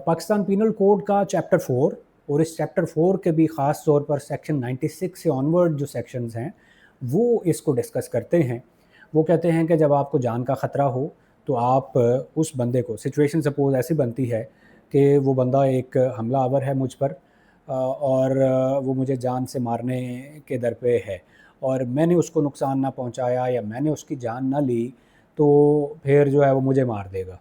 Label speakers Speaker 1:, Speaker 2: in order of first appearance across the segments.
Speaker 1: Pakistan penal code का chapter 4 और इस चैप्टर 4 के भी ख़ास तौर पर सेक्शन 96 से ऑनवर्ड जो सेक्शंस हैं वो इसको डिस्कस करते हैं। वो कहते हैं कि जब आपको जान का ख़तरा हो तो आप उस बंदे को, सिचुएशन सपोज़ ऐसी बनती है कि वो बंदा एक हमला आवर है मुझ पर और वो मुझे जान से मारने के दर पे है और मैंने उसको नुकसान ना पहुंचाया या मैंने उसकी जान ना ली तो फिर जो है वो मुझे मार देगा।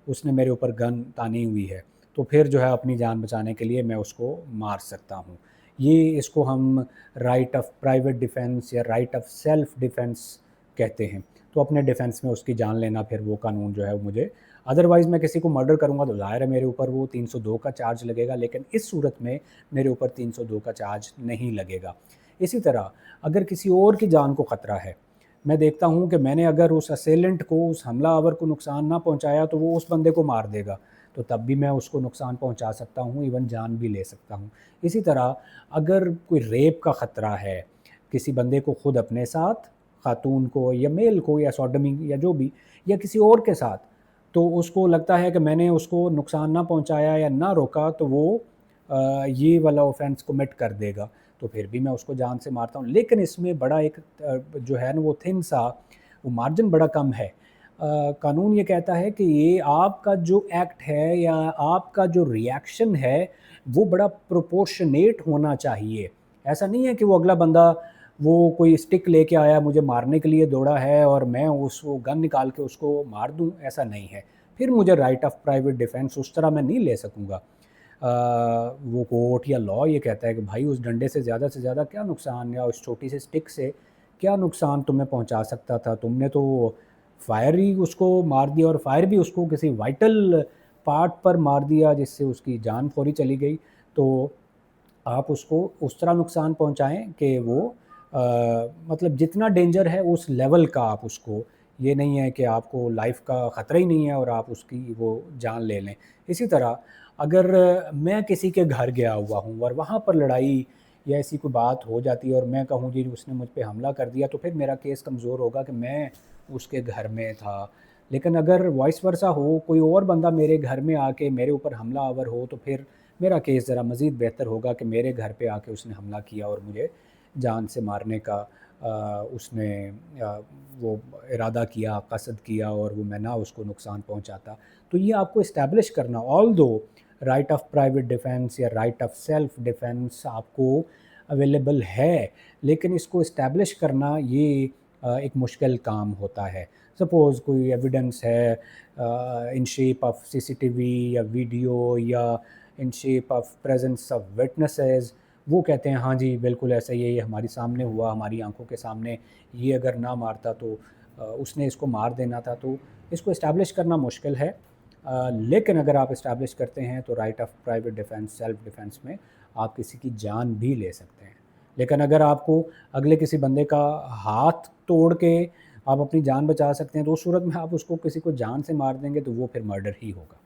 Speaker 1: उसने मेरे ऊपर गन तानी हुई है तो फिर जो है अपनी जान बचाने के लिए मैं उसको मार सकता हूँ। ये इसको हम राइट ऑफ प्राइवेट डिफेंस या राइट ऑफ सेल्फ डिफेंस कहते हैं। तो अपने डिफेंस में उसकी जान लेना फिर वो कानून जो है वो मुझे, अदरवाइज़ मैं किसी को मर्डर करूँगा तो ज़ाहिर है मेरे ऊपर वो 302 का चार्ज लगेगा, लेकिन इस सूरत में मेरे ऊपर 302 का चार्ज नहीं लगेगा। इसी तरह अगर किसी और की जान को ख़तरा है, मैं देखता हूँ कि मैंने अगर उस असेलेंट को, उस हमलावर को नुकसान ना पहुँचाया तो वो उस बंदे को मार देगा, तो तब भी मैं उसको नुकसान पहुँचा सकता हूँ, इवन जान भी ले सकता हूँ। इसी तरह अगर कोई रेप का ख़तरा है, किसी बंदे को खुद अपने साथ, खातून को या मेल को या सॉडमी या जो भी, या किसी और के साथ, तो उसको लगता है कि मैंने उसको नुकसान ना पहुँचाया या ना रोका तो वो ये वाला ऑफेंस कमिट कर देगा, तो फिर भी मैं उसको जान से मारता हूँ। लेकिन इसमें बड़ा एक जो है ना वो थिन सा, वो मार्जिन बड़ा कम है। कानून ये कहता है कि ये आपका जो एक्ट है या आपका जो रिएक्शन है वो बड़ा प्रोपोर्शनेट होना चाहिए। ऐसा नहीं है कि वो अगला बंदा वो कोई स्टिक लेके आया, मुझे मारने के लिए दौड़ा है और मैं उसको गन निकाल के उसको मार दूँ, ऐसा नहीं है। फिर मुझे राइट ऑफ प्राइवेट डिफेंस उस तरह मैं नहीं ले सकूँगा। वो कोर्ट या लॉ ये कहता है कि भाई उस डंडे से ज़्यादा क्या नुकसान, या उस छोटी सी स्टिक से क्या नुकसान तुम्हें पहुंचा सकता था, तुमने तो फायर ही उसको मार दिया और फायर भी उसको किसी वाइटल पार्ट पर मार दिया जिससे उसकी जान फौरी चली गई। तो आप उसको उस तरह नुकसान पहुंचाएं कि वो मतलब जितना डेंजर है उस लेवल का आप उसको, ये नहीं है कि आपको लाइफ का ख़तरा ही नहीं है और आप उसकी वो जान ले लें। इसी तरह अगर मैं किसी के घर गया हुआ हूँ और वहाँ पर लड़ाई या ऐसी कोई बात हो जाती है और मैं कहूँ जी उसने मुझ पे हमला कर दिया, तो फिर मेरा केस कमज़ोर होगा कि मैं उसके घर में था। लेकिन अगर वॉइस वर्सा हो, कोई और बंदा मेरे घर में आके मेरे ऊपर हमला आवर हो, तो फिर मेरा केस ज़रा मज़ीद बेहतर होगा कि मेरे घर पे आके उसने हमला किया और मुझे जान से मारने का उसने वो इरादा किया, कसद किया और वो मैं ना उसको नुकसान पहुंचाता। तो ये आपको इस्टेब्लिश करना, ऑल दो राइट ऑफ प्राइवेट डिफेंस या राइट ऑफ सेल्फ डिफेंस आपको अवेलेबल है, लेकिन इसको इस्टेब्लिश करना ये एक मुश्किल काम होता है। सपोज़ कोई एविडेंस है इन शेप ऑफ सीसीटीवी या वीडियो या in shape of presence of witnesses, वो कहते हैं हाँ जी बिल्कुल ऐसा ही है, ये हमारी सामने हुआ, हमारी आंखों के सामने, ये अगर ना मारता तो उसने इसको मार देना था। तो इसको इस्टेब्लिश करना मुश्किल है। लेकिन अगर आप इस्टेब्लिश करते हैं तो right of private defence, self defence में आप किसी की जान भी ले सकते हैं। लेकिन अगर आपको अगले किसी बंदे का हाथ तोड़ के आप अपनी जान बचा सकते हैं तो उस सूरत में आप उसको, किसी को जान से मार देंगे तो वो फिर मर्डर ही होगा।